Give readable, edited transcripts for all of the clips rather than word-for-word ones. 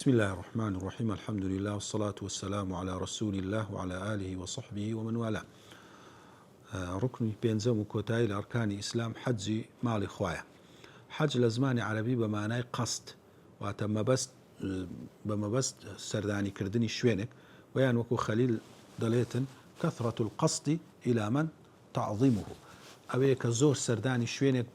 بسم الله الرحمن الرحيم. الحمد لله والصلاة والسلام على رسول الله وعلى آله وصحبه ومن والاه. ركن بينزم كوتاي لأركان الإسلام حج مال خوايا. حج لزمان عربي بمعنى قصد وتم بس سرداني كردني شوينك ويان وكو خليل دليتن كثرة القصد إلى من تعظيمه أبيك زور سرداني شوينك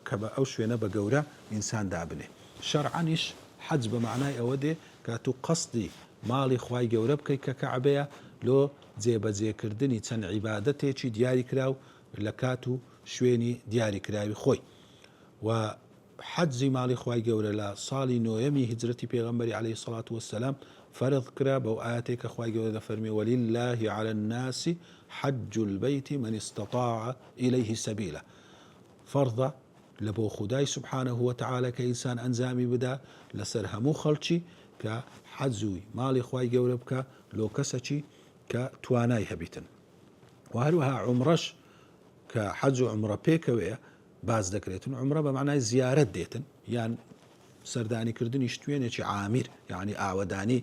كبا أو شوينة بقورة إنسان دابنه شرعنش حج بمعنى أودي كاتو قصدي مالي خواي جورب كي ككعبية لو جێبەجێ کردنی چەند عیبادەتێکی دیاری کراو لە کات و شوێنی دیاری کراوی خۆی و حەجی ماڵی خوای گەورە لە ساڵی نۆیەمی هیجرەتی پێغەمبەری عەلەیهی سەڵات وەسەلام فەرض کرا بەو ئاەتێک کە خوای گەورە دەفەرمێ وەلیلله عەلى الناس حج البيت من استطاع إليه سبيلا. فەرضە لە بۆ خودای سبحانه وتعالى کە ئینسان ئەنجامی بدا لەسەر هەموو خەڵکی کە حەجوی ماڵی خوای گەورە بکە لۆ کەسێکی کە توانای هەبیتن. و هەروەها عومرەش کە حەج و عومرە پێکەوەیە باز دەکرێتن. عومرە بە معنای زیارەت دێتن یان سەردانیکردنی شوێنێکی عامیر یعنی ئاوەدانی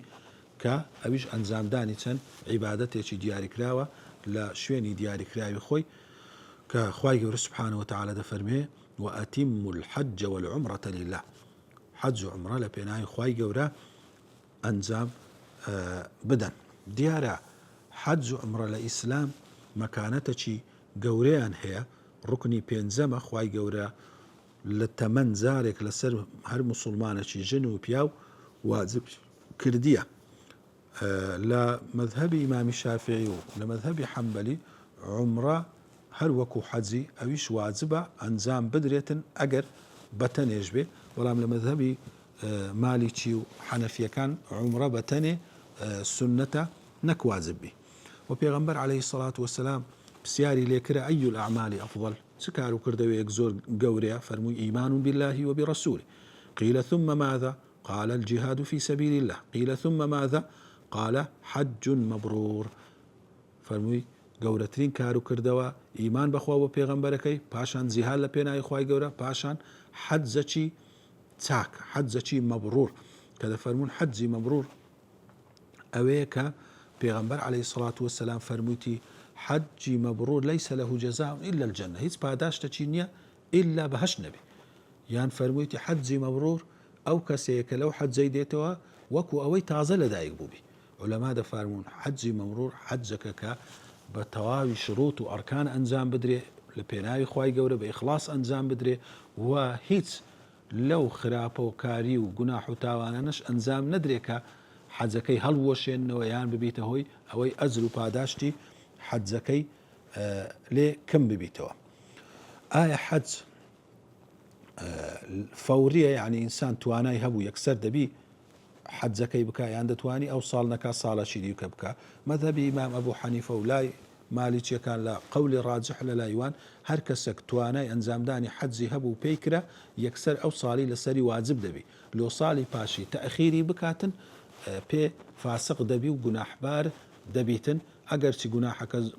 کە ئەویش ئەنجامدانی چەند عیبادەتێکی دیاریکراوە لە شوێنی دیاریکراوی خۆی کە خوای گەورە سبحانه وتعالى دەفەرمێ وأتموا الحج والعمرة لله. حج و عمرە لە پێناوی خوای گەورە ئەنجام بدەن. دیارە حج و عمرە لە ئیسلام مەکانەتێکی گەورەیان هەیە. ڕوکنی پێنجەمە خوای گەورە لە تەمەەن جارێک لەسەر هەر موسڵمانێکی ژن و پیاو واجب کردیە. لە مەذهبی ئیمامی شافعی و لە مەذهبی حەنبەلی عومرە هەر وەکو حەجی ئەویش واجبە ئەنجام بدرێتن ئەگەر بەتەنێژ بێ. بەڵام لە مەذهبی مالیکی و حەنەفیەکان عومرە بەتەنێ سنەتە نەک واجب بی. و پێغەمبەر عەلەیهی سەڵات وەسەلام پرسیاری لێکرا ئەی الأعمال ئەفضل، چ کار و کردەوەیەک زۆر گەورەیە؟ فەرمووی ئیمان بالله وبرسوله. قيل ثم ماذا؟ قال الجهاد في سبيل الله. قيل ثم ماذا؟ قال حج مبرور. فەرمووی گەورەترین کار و کردەوە ئیمان بەخوا و پێغەمبەرەکەی، پاشان جیهاد لە پێناوی خوای گەورە، پاشان حەجێکی چاک حەجێکی مەبرور کە دەفەرمون حەجی مەبرور ئەوەیە کە پێغەمبەر عەلەیهی سەڵات وەسەلام فەرموویتی حەجی مەبرور لەیسە لەهو جەزاء إلا الجنة، هیچ پاداشتێکی نییە ئیلا بەهەشت نەبێ. یان فەرموویتی حەجی مەبرور ئەو کەسەیە کە لەو حەجەی دێتەوە وەکو ئەوەی تازە لەدایک بووبی. عولەما دەفەرمون حەجی مەبرور حەجەکە کە بە تەواوی شروط و ئەرکان ئەنجام بدرێ، لە پێناوی خوای گەورە بە ئیخلاص ئەنجام بدرێ و هیچ لەو خراپە و کاری و گوناح و تاوانانەش ئەنجام نەدرێ کە حەجەکەی هەڵوەشێننەوە یان ببیتە هۆی ئەوەی ئەجر و پاداشتی حەجەکەی لێ کەم ببیتەوە. ئایا حەج فەوریە یعنی ئینسان توانای هەبوو یەکسەر دەبی حەجەکەی بکە یان دەتوانی ئەو ساڵ نەکا ساڵەشی دیکە بکە؟ مەذهبی ئیمام ئەبوو حەنیفە و لای مالیکیەکان لە قەولی ڕاجح لە لایوان هەر کەسێک توانای ئەنجامدانی حەجی هەبوو پێی کرا یەکسەر ئەو ساڵی لەسەری واجب دەبی، لۆ ساڵی پاشی تەئخیری بکاتن پێ فاسق دەبی و گوناحبار دەبیتن ئەگەرچی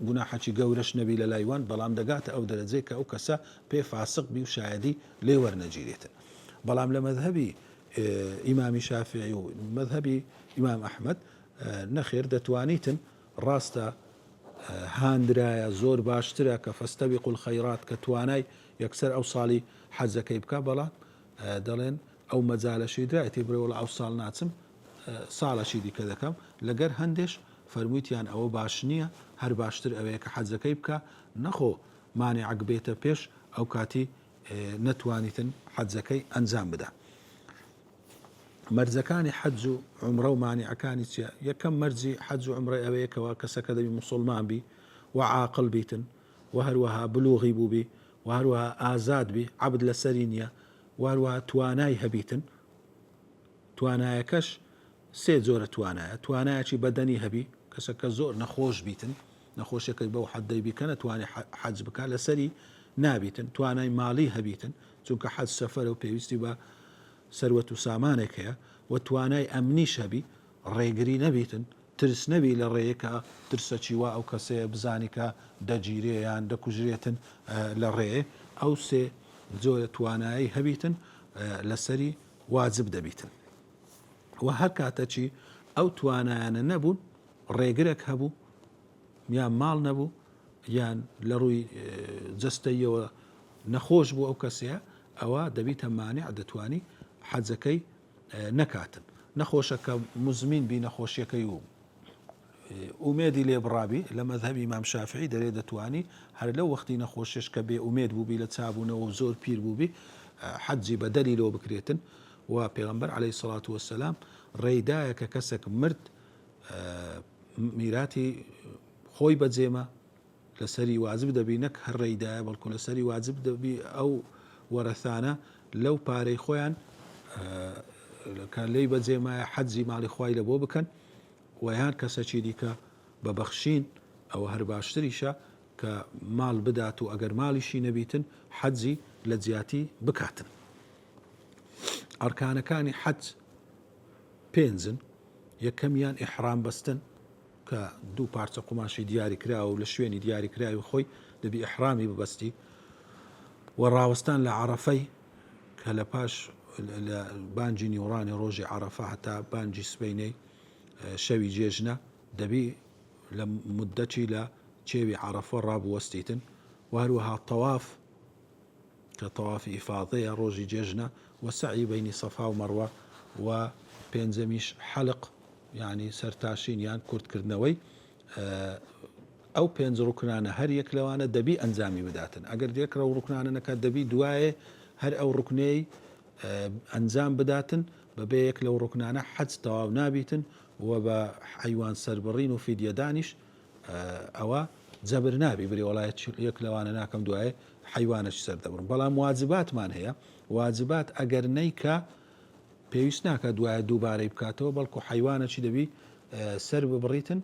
گوناحەکی گەورەش نەبی لە لایوان، بەڵام دەگاتە ئەو دەرەجەی کە ئەو کەسە پێ فاسق بی و شایەدی لێ وەرنەگیرێتن. بەڵام لە مەذهبی ئیمامی شافعی و مەذهبی ئیمام ئەحمەد نەخێر دەتوانیتن، ڕاستە هاندرایە زۆر باشترە کە فەستەبیقوا الخەیرات کە توانای یەکسەر ئەو ساڵی حەجەکەی بکە، بەڵام دەڵێن ئەو مەجالەشی درایەتی برەوە لە ئەو ساڵ ناچم ساڵەشی دیکە دەکەم. لەگەر هەندێش فەرموویتیان ئەوە باش نییە، هەر باشتر ئەوەیە کە حەجەکەی بکە نەخۆ مانیعەک بێتە پێش ئەو کاتی نەتوانیتن حەجەکەی ئەنجام بدە. مەرجەکانی حەج و عومرە و مانیعەکانی چیە؟ یەکەم مەرجی حەج و عومرە ئەوەیەکەوە کەسەکە دەبی موسڵمان بی و عاقڵ بیتن و هەروەها بلوغی بوو بی و هەروەها ئازاد بی، عەبد لەسەری نییە، و هەروەها توانای هەبیتن. توانایەکەش سێ جۆرە توانایە. توانایەکی بەدەنی هەبی، کەسەکە زۆر نەخۆش بیتن، نەخۆشیەکەی بەو حەدەی بی کە نەتوانێ حەج بکە لەسەری نابیتن. توانای ماڵی هەبیتن چونکە حەج سەفەرە و پێویستی بە سەروەت و سامانێک هەیە، و توانای ئەمنیش هەبی، ڕێگری نەبیتن، ترس نەبی لە ڕێیەکە ترسەکی وا ئەو کەسەیە بزانی کە دەگیرێ یان دەکوژرێتن لە ڕێ. ئەو سێ جۆرە توانایی هەبیتن لەسەری واجب دەبیتن. و هەر کاتەچی ئەو توانایانە نەبوون ڕێگرێک هەبوو یان ماڵ نەبوو یان لە ڕووی جستەیەوە نەخۆش بوو ئەو کەسەیە ئەوە دەبیتە مانع دەتوانی حەجەکەی نەکاتن نەخۆشەکە مزمین بی نەخۆشیەکەی و ئومێدی لێ بڕابی لە مەذهبی ئیمام شافعی دەرێ دەتوانی هەر لەو وەختی نەخۆشیش کە بێ ئومێد بووبی لە چابوونەوە و زۆر پیر بووبی حەجی بەدەلی لەوە بکرێتن و پێغەمبەر عەلەیهی سەڵات وەسەلام ڕێیدایە کە کەسێک مرد میراتی خۆی بەجێمە لەسەری واجب دەبی نەک هەر ڕێیدایە بەڵکو لەسەری واجب دەبی ئەو وەرەثانە لەو پارەی خۆیان کە لێی بەجێمایە حەجی ماڵی خوای لە بۆ بکەن و یان کەسەکی دیکە بە بەخشین ئەوە هەر باشتریشە کە ماڵ بدات و ئەگەر ماڵیشی نەبیتن حەجی لە جیاتی بکاتن. ئەرکانەکانی حەج پێنجن یەکەمیان ئیحرام بەستن کە دوو پارچە قوماشی دیاری کراوە و لە شوێنی دیاری کراوی خۆی دەبی ئیحرامی ببەستی و ڕاوەستان لە عەرەفەی کە لە پاش لە بانجی نیوەڕانی ڕۆژی عەرەفە هەتا بانجی سبەینەی شەوی جێژنە دەبی لە مدەتی لە چێوی عەرەفە ڕابوەستیتن و هەروەها تەواف کە تەوافی ئیفاضەیە ڕۆژی جێژنە و سەعی بەینی سەفا و مەڕوە و پێنجەمیش حەلق یعنی سەرتاشین یان کورتکردنەوەی ئەو پێنج ڕوکنانە هەر یەک لەوانە دەبی ئەنجامی بداتن ئەگەر یەکرە و ڕوکنانە نەکات دەبی دوایێ هەر ئەو ڕوکنەی ئەنجام بداتن بەبێ یەک لەو ڕوکنانە حەج تەواو نابیتن و بە حیوان سەربڕین و فیدیەدانیش ئەوە جەبر نابی بری وڵایەت یەک لەوانە ناکەم دوایێ حیوانەش سەردەبڕن بەڵام واجباتمان هەیە واجبات ئەگەر نەیکە پێویست ناکە دوایە دووبارەی بکاتەوە بەڵکو حیوانەکی دەبی سەر ببڕیتن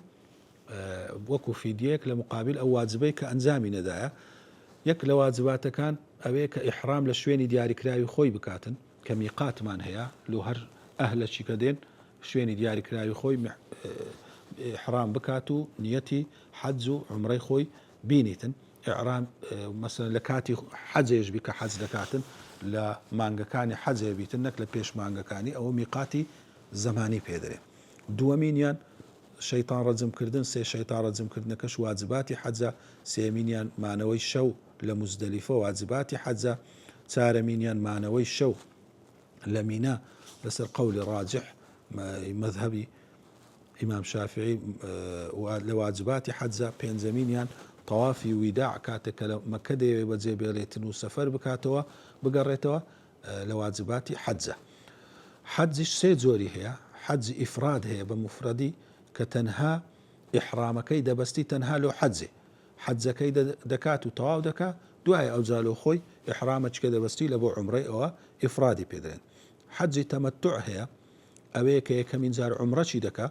وەکو فیدیەک لە مقابل ئەو واجبەی کە ئەنجامی نەدایە یەک لە واجباتەکان ئەوەیە کە ئیحرام لە شوێنی دیاریکراوی خۆی بکاتن کە میقاتمان هەیە لۆ هەر ئەهلەکی کە دێن شوێنی دیاریکراوی خۆی ئیحرام بکات و نیەتی حەج و عومرەی خۆی بینیتن ئیحرام مەسەلەن لە کاتی حەجێش بی کە حەج دەکاتن لە مانگەکانی حەجێ بیتن نەک لە پێش مانگەکانی ئەوە میقاتی زەمانی پێدرێ. دووەمینیان شەیطان ڕەجمکردن سێ شەیطان ڕەجمکردنەکەش واجباتی حەجە سێمینیان مانەوەی شەو لە موزدەلیفە واجباتی حەجە چارەمینیان مانەوەی شەو لە مینا لەسەر قەولی ڕاجح مەذهبی ئیمام شافعی لە واجباتی حەجە پێنجەمینیان تەوافی ویداع کاتێک کە لە مەکە دەیەوێ بەجێ بێڵێتن و سەفەر بکاتەوە بگەڕێتەوە لە واجباتی حەجە. حەجیش سێ جۆری هەیە حەج ئیفراد هەیە بە مفرەدی کە تەنها ئیحرامەکەی دەبەستی تەنها لۆ حەجێ حەجەکەی دەکات و تەواو دەکا دوای ئەو جالۆ خۆی ئیحرامەچکە دەبەستی لە بۆ عومرەی ئەوە ئیفرادی پێدرێن. حەجی تەمەتوع هەیە ئەوەیە کە یەکەمین جار عومرەچی دەکا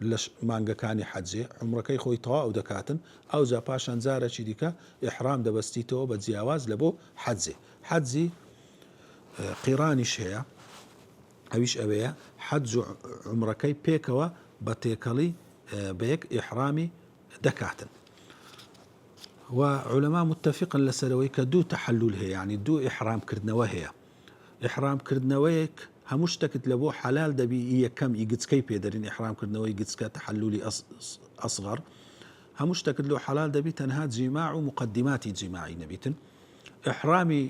لە مانگەکانی حەجێ عومرەکەی خۆی تەواو دەکاتن ئەو جا پاشان جارێکی دیکە ئیحرام دەبەستیتەوە بە جیاواز لە بۆ حەجێ. حەجی قیرانیش هەیە ئەویش ئەوەیە حەج و عومرەکەی پێکەوە بە تێکەڵی بە یەک ئیحرامی دەکاتن و عولەما متفقن لەسەرەوەی کە دوو تەحەلول هەیە یعنی دوو ئیحرامکردنەوە هەیە. ئیحرامکردنەوەیەک هەموو شتێکت لە بۆ حەلال دەبی یەکەم ئیگچکەی پێدەرین ئیحرامکردنەوەی گچکە تەحەلولی ئەصغەر هەموو شتێکت لۆ حەلال دەبی تەنها جیماع و مقدماتی جیماعی نەبیتن. ئیحرامی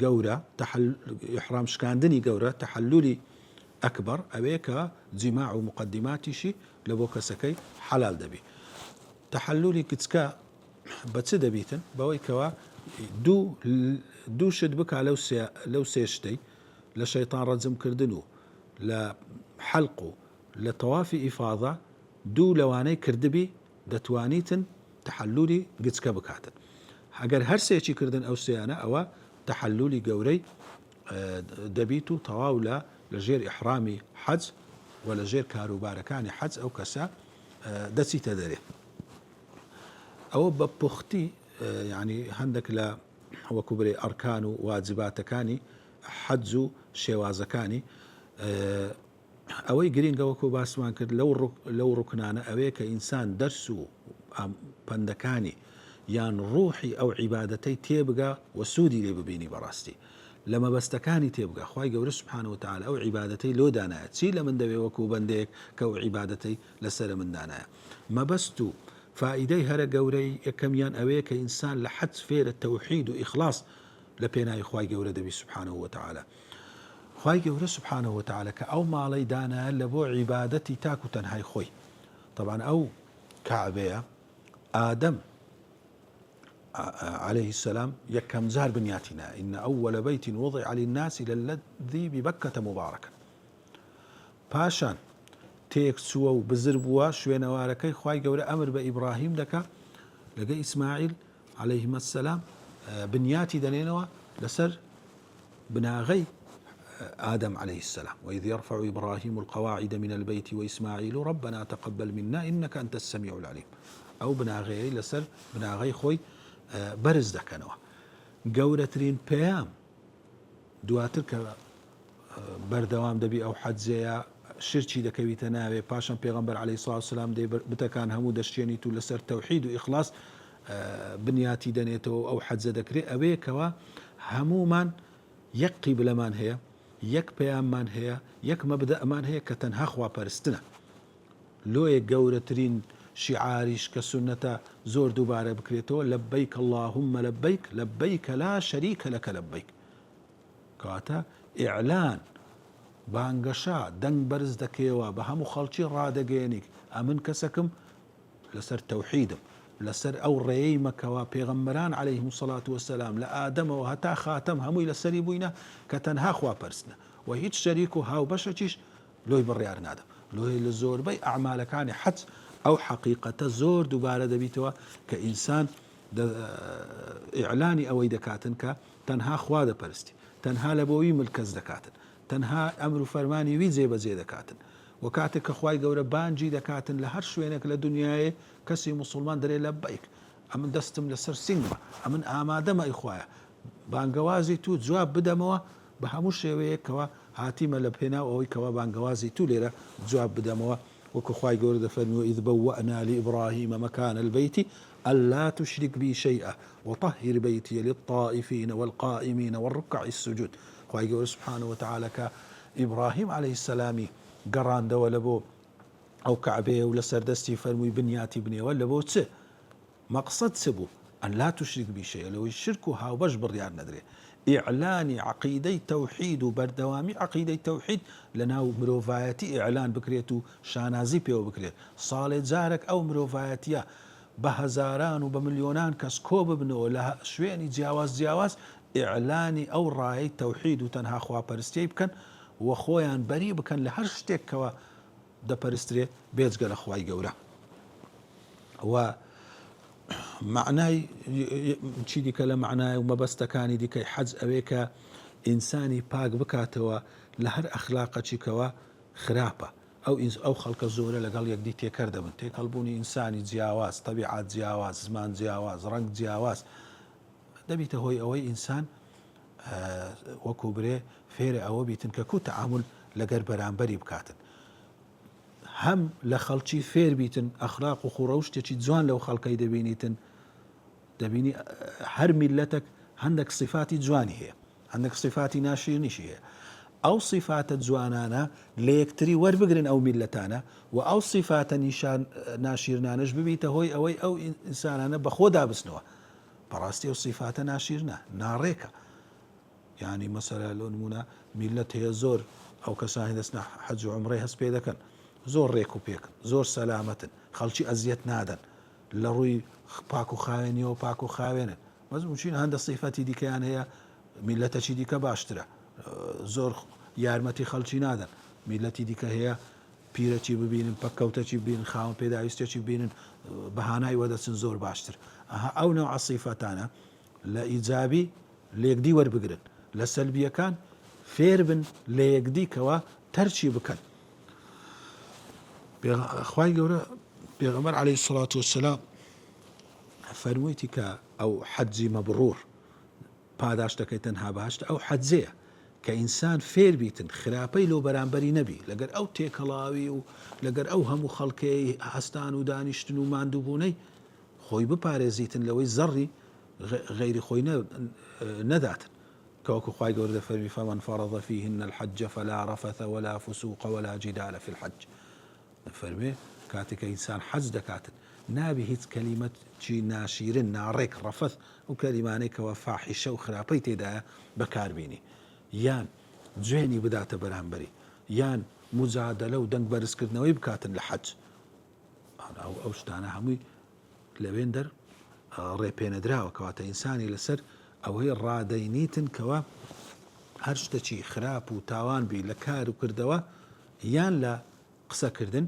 گەورە ئیحرام شکاندنی گەورە تەحەلولی ئەکبەر ئەوەیە کە جیماع و مقدماتیشی لە بۆ کەسەکەی حەلال دەبی. تەحەلولی کچکە بە چ دەبیتن بەوەی کەوە دوو شت بکە لەو سێ شتەی لە شەیطان ڕەجمکردن و لە حەلق و لە تەوافی ئیفاضە دوو لەوانەی کردبی دەتوانیتن تەحەلولی گچکە بکاتن. ئەگەر هەر سێکی کردن ئەو سێیانە ئەوە تەحەلولی گەورەی دەبیت و تەواو لە ژێر ئیحرامی حەج و لە ژێر کاروبارەکانی حەج ئەو کەسە دەچیتە دەرێ. ئەوە بە پوختی یعنی هەندێک لە وەکو برێ ئەرکان و واجباتەکانی حەج و شێوازەکانی ئەوەی گرنگە وەکو باسمان کرد لەو ڕوکنانە ئەوەیە کە ئینسان دەرس و پەندەکانی یان ڕوحی ئەو عیبادەتەی تێبگا و سوودی لێ ببینی بەڕاستی لما بەستەکانی تێبگە خوای گەورە سبحانه وتعالى ئەو عیبادەتەی لۆ دانایە چی لە من دەوێ وەکو بەندێک کە ئەو عیبادەتەی لەسەر من دانایە مەبەست و فائیدەی هەرە گەورەی یەکەمیان ئەوەیە کە ئینسان لە حەد فێرە تەوحید و ئیخلاص لە پێناوی خوای گەورە دەبی سبحانه وتعالى خوای گەورە سبحانه وتعالى کە ئەو ماڵەی دانایە لە بۆ عیبادەتی تاک و تەنهای خۆی طبعا ئەو کعبەیە ئادەم عليه السلام يكم زار بنياتنا إن أول بيت وضع للناس للذي ببكة مباركا باشان تيك سوى وبزربوا شوێنەوارەکەی خوای گەورە ئەمر بە ئیبراهیم دەکا لەگەڵ ئیسماعیل عليهما السلام بنياتي دەنێنەوە لەسەر بناغي آدم عليه السلام وإذ يرفع إبراهيم القواعد من البيت وإسماعيل ربنا تقبل منا إنك أنت السميع العليم أو بناغي لسر بناغي خوي بەرز دەکەنەوە گەورەترین پەیام دواتر کە بەردەوام دەبی ئەو حەجزەیە شرکی دەکەویتە ناوێ پاشان پێغەمبەر عەلەیهی سڵاو وسەلام دەی بتەکان هەموو دەشتێنیت و لەسەر تەوحید و ئیخلاص بنیاتی دەنێتەوە ئەو حەجزە دەکرێت ئەوەیە کەوە هەمومان یەک قیبلەمان هەیە یەک پەیاممان هەیە یەک مەبدەئمان هەیە کە تەنها خواپەرستنە لۆیە گەورەترین شعاریش کە سنەتە زۆر دووبارە بکرێتەوە لەبەیک اللهم لەبەیک لەبەیک لا شەریکە لەکە لەبەیک کەواتە ئیعلان بانگەشا دەنگ بەرز دەکەوە بە هەموو خەڵکی ڕادەگەیەنی ئەمن کەسەکەم لەسەر تەوحیدم لەسەر ئەو ڕێیەی مەکەوە پێغەمبەران عەلەیهیمو سەڵات وەسەلام لە ئادەمەوە هەتا خاتەم هەمووی لەسەری بووینە کە تەنها خواپەرستنە و هیچ شەریک و هاوبەشەکیش لۆی بڕیار نادەم لۆی لە زۆربەی ئەعمالەکانی حەج ئەو حەقیقەتە زۆر دووبارە دەبیتەوە کە ئینسان ئیعلانی ئەوەی دەکاتن کە تەنها خوا دەپەرستی تەنها لە بۆوی ملکەز دەکاتن تەنها ئەمر و فەرمانی وی جێبەجێ دەکاتن و کاتێک کە خوای گەورە بانجی دەکاتن لە هەر شوێنێک لە دنیاە کەسی موسڵمان دەرێ لەبەیک ئەمن دەستم لەسەر سینگمە ئەمن ئامادەمە ئەی خوایە بانگەوازی تو جواب بدەمەوە بە هەموو شێوەیەکەوە هاتیمە لە پێناو ئەوەی کەوە بانگەوازی تو لێرە جواب بدەمەوە وەکو خوای گەورە دەفەرمێ إذ بوأنا لإبراهيم مكان البيت ألا تشرك بي شيئا وطهر بيتي للطائفين والقائمين والركع السجود خوای گەورە سبحانه وتعالى کە ئیبراهیم عليه السلام گەڕاندەوە لە بۆ ئەو کەعبەیە و لەسەر دەستی فەرمووی بنیاتی بنێوە لە بۆ چ مەقسەد چ بوو ئەن لا تشرك بي شيئا لەوەی شرک و هاوبەش بڕیار نەدرێ إعلان عقيدة توحيد وبردوامي عقيدة توحيد لنا مروفايتي إعلان بكريتو شانازي بيو بكريت صالة جارك أو مروفايتيا بهزاران وبمليونان كسكوب بنو لها شويني جیاواز إعلاني أو راي توحيد وتنها خوا برستي بكن وخويان بري بكن لهر شتێک کەوا دەپەرسترێ بێجگە لە خوای گەورە و معنای چی دیکە لە معنای و مەبەستەکانی دیکەی حەج ئەوەیە کە ئینسانی پاک بکاتەوە لە هەر ئەخلاقەچیکەوە خراپە ئەو خەڵکە زۆرە لەگەڵ یەکدی تێکەر دەبن تێکەڵبوونی ئینسانی جیاواز تەبیعات جیاواز زمان جیاواز ڕەنگ جیاواز دەبیتە هۆی ئەوەی ئینسان وەکو برێ فێرە ئەوە بیتن کە کو تەعامل لەگەر بەرامبەری بکاتن هەم لە خەڵکی فێر بیتن ئەخلاق و خوڕە و شتێکی جوان لەو خەڵکەی دەبینیتن دەبینی هەر میلەتێک هەندێک صفاتی جوانی هەیە هەندێک صفاتی ناشرینیشی هەیە ئەو صفاتە جوانانە لە یەکتری وەربگرن ئەو میلەتانە و ئەو صفاتە نیشان ناشیرنانش ببیتە هۆی ئەوەی ئەو ئینسانانە بەخۆ دابستنەوە بەڕاستی ئەو صفاتە ناشیرنە ناڕێکە یعنی مەسەلا لۆ نمونە میلەت هەیە زۆر ئەو کەسانی دەستنە حەج و عومرەی هەست پێ دەکەن زۆر ڕێک و پێکن زۆر سەلامەتن خەڵکی ئەزیەت نادەن لە ڕووی پاک و خاوێنیەوە پاک و خاوێنن بەزمچین هەندە صیفەتی دیکەیان هەیە میلەتەکی دیکە باشترە زۆر یارمەتی خەڵکی نادەن میلەتی دیکە هەیە پیرەکی ببینن پەککەوتەکی ببینن خاوەن پێداویستێکی ببینن بەهانای وەدەچن زۆر باشتر ئەو نەوع صیفەتانە لە ئیجابی لە یەکدی وەربگرن لە سەلبیەکان فێر بن لە یەکدیکەوە تەرچی بکەن خوای گەورە پێغەمبەر عەلەیهی سڵات وەسەلام فەرموویەتی کە ئەو حەجی مەبڕوور پاداش دەکەی تەنها باشتە ئەو حەجەیە کە ئینسان فێر بیتن خراپەی لۆ بەرامبەری نەبی لەگەر ئەو تێکەڵاوی و لەگەر ئەو هەموو خەڵکەی هەستان و دانیشتن و ماندووبوونەی خۆی بپارێزیتن لەوەی زەڕی غەیری خۆی نەداتن كوكو خواي قورد فرمي فمن فرض فيهن الحج فلا رفث ولا فسوق ولا جدال في الحج فرمي كاتك إنسان حج دكاتن نابي هيت كلمة جي ناشيرن ناريك رفث وكلمانيك وفاحشة وخرابي تيدا بكار بيني يان جويني بدات برامبري يان مجادلة ودنگ برز كردنەوەی بکاتن لە حەج ئەو شتانە هەمووی لەوێن دەر ڕێپێنەدراوە کەواتە ئینسانی لەسەر ئەوەی ڕادەینیتن کەوە هەر شتێکی خراپ و تاوان بی لە کار و کردەوە یان لە قسەکردن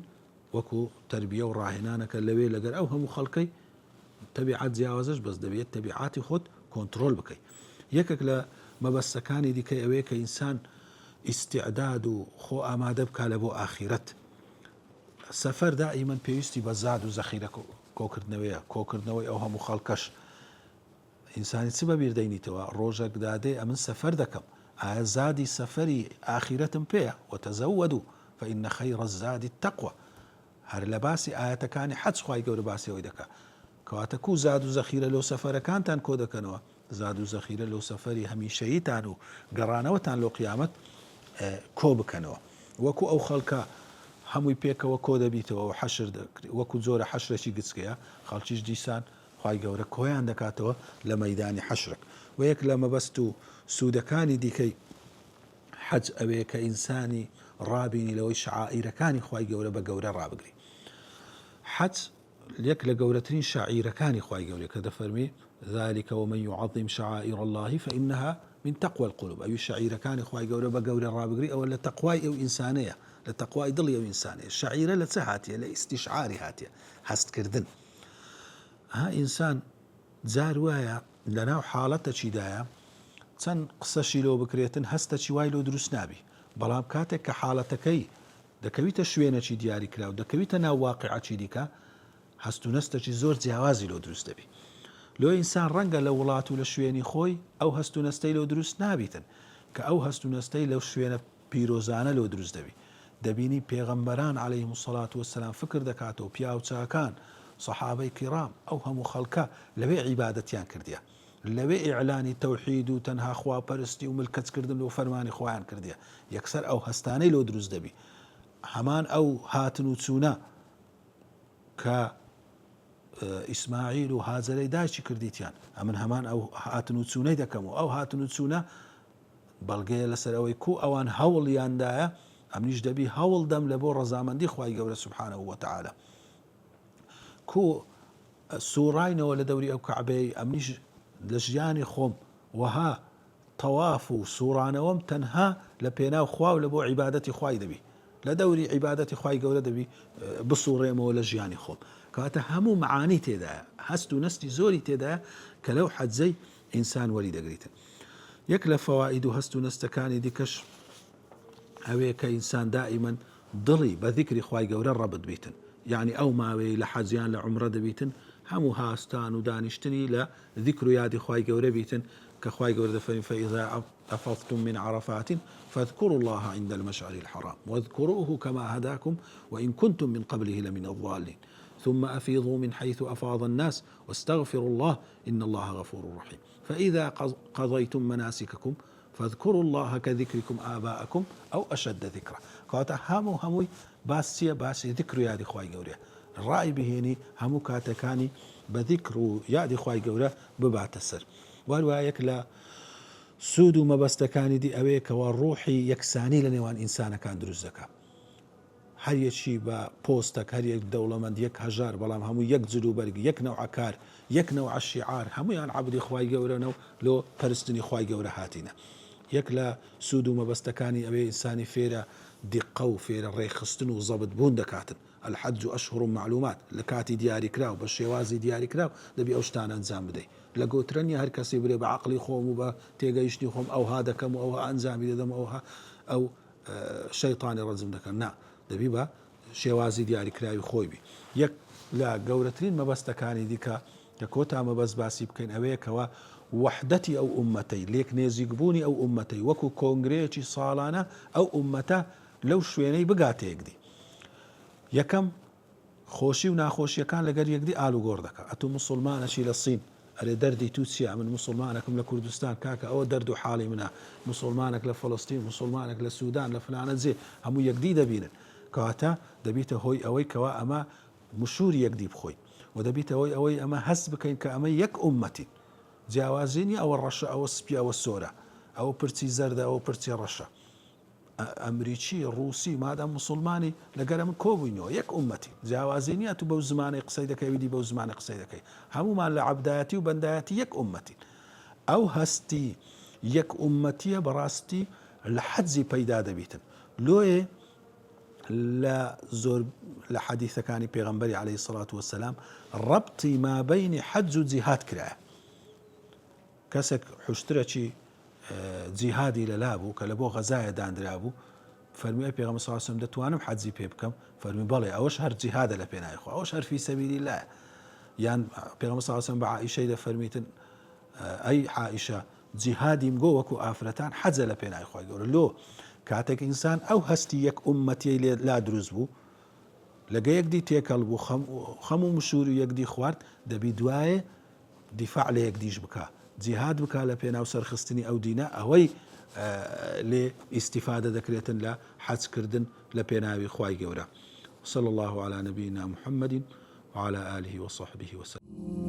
وەکو تربیە و ڕاهێنانەکە لەوێ لەگەر ئەو هەموو خەڵکەی تەبیعەت جیاوازش بەس دەبێت تەبیعاتی خۆت کۆنتڕۆل بکەیت. یەکێک لە مەبەستەکانی دیکەی ئەوەیە کە ئینسان ئیستیعداد و خۆ ئامادە بکا لە بۆ ئاخیرەت. سەفەر دائیمەن پێویستی بە زاد و زەخیرە کۆکردنەوەیە، کۆکردنەوەی ئەو هەموو خەڵکەش. ئینسانی چ بەبیر دەینیتەوە ڕۆژێک دادێ ئەمن سەفەر دەکەم، ئایا زادی سەفەری ئاخیرەتم پێیە؟ وتەزەودوا فإن خير الزاد التقوى. هەر لە باسی ئاەتەکانی حەج خوای گەورە باسیەوەی دەکا کەواتە کو زاد و زەخیرە لەو سەفەرەکانتان کۆ دەکەنەوە، زاد و زەخیرە لەو سەفەری هەمیشەییتان و گەڕانەوەتان لۆ قیامەت کۆ بکەنەوە. وەکو ئەو خەڵکە هەمووی پێکەوە کۆ دەبیتەوە و حەشر دەکرێت، وەکو جۆرە حەشرێکی گچکەیە خەڵکیش دیسان خوای گەورە کۆیان دەکاتەوە لە مەیدانی حەشرێک. و یەک لە مەبەست و سوودەکانی دیکەی حەج ئەوەیە کە ئینسانی ڕابینی لەوەی شعائیرەکانی خوای گەورە بە گەورە ڕابگری. حەج یەک لە گەورەترین شعائیرەکانی خوای گەورە کە دەفەرمی ذلك ومن يعظم شعائر الله فإنها من تقوى القلوب. أي شعيرەکانی خوای گەورە بە گەورە ڕابگری ئەوە لە تەقوای ئەو ئینسانەیە، لە تەقوای دڵی ئەو ئینسانەیە. شعیرە لە چه هاتیە؟ لە ئیستیشعاری هاتیە، هەستکردن. ها ئینسان جار وایە لەناو حاڵەتەکیدایە چەند قسەشی لۆ بکرێتن هەستەکی وای لۆ دروست نابی، بەڵام کاتێک کە حاڵەتەکەی دەکەویتە شوێنەکی دیاری کراو، دەکەویتە ناو واقعەکی دیکە، هەست و نەستەکی زۆر جیاوازی لۆ دروست دەبی. لۆ ئینسان ڕەنگە لە وڵات و لە شوێنی خۆی ئەو هەست و نەستەی لۆ دروست نابیتن کە ئەو هەست و نەستەی لەو شوێنە پیرۆزانە لۆ دروست دەبی. دەبینی پێغەمبەران عەلەیهیم السەڵات وەسەلام فکر دەکاتەوە، پیاو چاکان سەحابەی کیرام ئەو هەموو خەڵکە لەوێ عیبادەتیان کردیە، لەوێ ئیعلانی تەوحید و تەنها خواپەرستی و ملکەتکردن و فەرمانی خۆیان کردیە. یەکسەر ئەو هەستانەی لۆ دروست دەبی. هەمان ئەو هاتن و چوونە کە ئیسماعیل و هاجەرەی دایکی کردیتیان، ئەمن هەمان ئەو هاتن و چوونەی دەکەمەوە. ئەو هاتن و چوونە بەڵگەیە لەسەر ئەوەی کو ئەوان هەوڵیاندایە، ئەمنیش دەبی هەوڵ دەم لە بۆ ڕەزامەندی خوای گەورە سوبحانەه وتەعالە. کو سوڕاینەوە لە دەوری ئەو کەعبەی، ئەمنیش لە ژیانی خۆم وەها تەواف و سوڕانەوەم تەنها لە پێناو خوا و لە بۆ عیبادەتی خوای دەبی، لە دەوری عیبادەتی خوای گەورە دەبی بسوڕێمەوە لە ژیانی خۆم. کەواتە هەموو معانی تێدایە، هەست و نەستی زۆری تێدایە کە لەو حەجەی ئینسان وەری دەگریتن. یەک لە فەواید و هەست و نەستەکانی دیکەش ئەوەیە کە ئینسان دائیمەن دڵی بە ذیکری خوای گەورە ڕەبت بیتن، یعنی ئەو ماوەی لە حەجیان لە عومرە دەبیتن هەموو هاستان و دانیشتنی لە ذیکر و یادی خوای گەورە بیتن کە خوای گەورە دەفەرمێ فإذا أفضتم من عرفات فاذكروا الله عند المشعر الحرام واذكروه كما هداكم وإن كنتم من قبله لمن الضالين ثم أفيضوا من حيث أفاض الناس واستغفروا الله إن الله غفور رحيم فإذا قضيتم مناسككم فاذكروا الله كذكركم آباءكم أو أشد ذكرا. كواتا هموي باسية باسي ذكر يادي خواي قوريا الرأي بهيني همو كاتكاني بذكر يادي خواي قوريا ببعت السر. والوايك لا سود مبستكاني دي أويك والروحي يكساني لنوان إنسان كان دروز زكا هر یەکی بە پۆستێک هەر یەک دەوڵەمەند یەک هەژار بەڵام هەموو یەک جلو بەرگ یەک نەوع کار یەک نەوع شیعار هەمویان عەبدی خوای گەورەنە و لۆ پەرستنی خوای گەورە هاتینە. یەک لە سود و مەبەستەکانی ئەوەی ئینسانی فێرە دیقە و فێرە ڕێخستن و زەبط بوون دەکاتن. الحەج ئەشهور معلومات لە کاتی دیاریکراو بە شێوازی دیاریکراو دەبی ئەو شتانە ئەنجام بدەیت. لە گۆترەنی هەر کەسێ برێ بە عەقڵی خۆم و بە تێگەیشتنی خۆم ئەوها دەکەم و ئەوها ئەنجامی دەدەم ئەوها ئەو شەیطانی ڕەجم دەکەن. نا دەبی بە شێوازی دیاریکراوی خۆی بی. یەک لە گەورەترین مەبەستەکانی دیکە کە کۆتا مەبەست باسی بکەین ئەوەیەکەوە وحدەتی ئەو ئومەتەی لێک نێزیکبوونی ئەو ئومەتەی وەکو کۆنگرەیەکی ساڵانە ئەو ئومەتە لەو شوێنەی بگاتە یەکدی. یەکەم خۆشی و ناخۆشیەکان لەگەر یەکدی ئالوگۆڕ دەکات. ئەتو موسڵمانەشی لە سین ئەرێ دەردی تو چیە من مسلمانێکم لە کوردستان کاکە ئەوە دەرد و حاڵی منە مسلمانێک لە فەڵەستین مسلمانێک لە سوودان لە فلانە جێ هەموو یەکدی دەبینن کەواتە دەبیتە هۆی ئەوەی کەوا ئەمە مشوری یەکدی بخۆی و دەبیتە هۆی ئەوەی ئەمە هەست بکەین کە ئەمە یەک ئومەتین جیاوازینی ئەوە ڕەشە ئەوە سپی ئەوە سۆرە ئەوە پرچی زەردە ئەوە پرچی ڕەشە ئەمریکی ڕووسی مادام مسلمانی لەگەرە من کۆبووینەوە یەک ئومەتی جیاوازینیە تو بەو زمانەی قسەی دەکەی ویدی بەو زمانە قسەی دەکەی هەمومان لە عەبدایەتی و بەندایەتی یەک ئومەتین ئەو هەستی یەک ئومەتیە بەڕاستی لە حەجی پەیدا دەبیتن لۆیە لە زۆر لە حەدیثەکانی پێغەمبەری عەلەیهی سەڵات وەسەلام ڕەبتی مابەینی حەج و جیهاد کرایە کەسێک حوشترەکی جیهادی لەلا بوو کە لە بۆ غەزایە دانرا بوو فەرمووی پێغەمبەر صلی الله علیه و سلم دەتوانم حەجی پێ بکەم فەرمووی بەڵێ ئەوەش هەر جیهادە لە پێناوی خوا ئەوەش هەر فی سەبیلی لایە یان پێغەمبەر صلی الله علیه و سلم بە عائیشەی دەفەرمیتن ئەی عائیشە جیهادیم گۆ وەکو ئافرەتان حەجە لە پێناوی خوای گەورە لۆ کاتێک ئینسان ئەو هەستی یەک ئومەتی لا دروست بوو لەگە یەکدی تێکەڵ بوو خەم و مشور و یەکدی خوارد دەبی دوایێ دیفاع لە یەکدیش بکە جیهاد بکە لە پێناو سەرخستنی ئەو دینە ئەوەی لێ ئیستیفادە دەکرێتن لە حەجکردن لە پێناوی خوای گەورە صلى الله على نبينا محمد وعلى آله وصحبه وسلم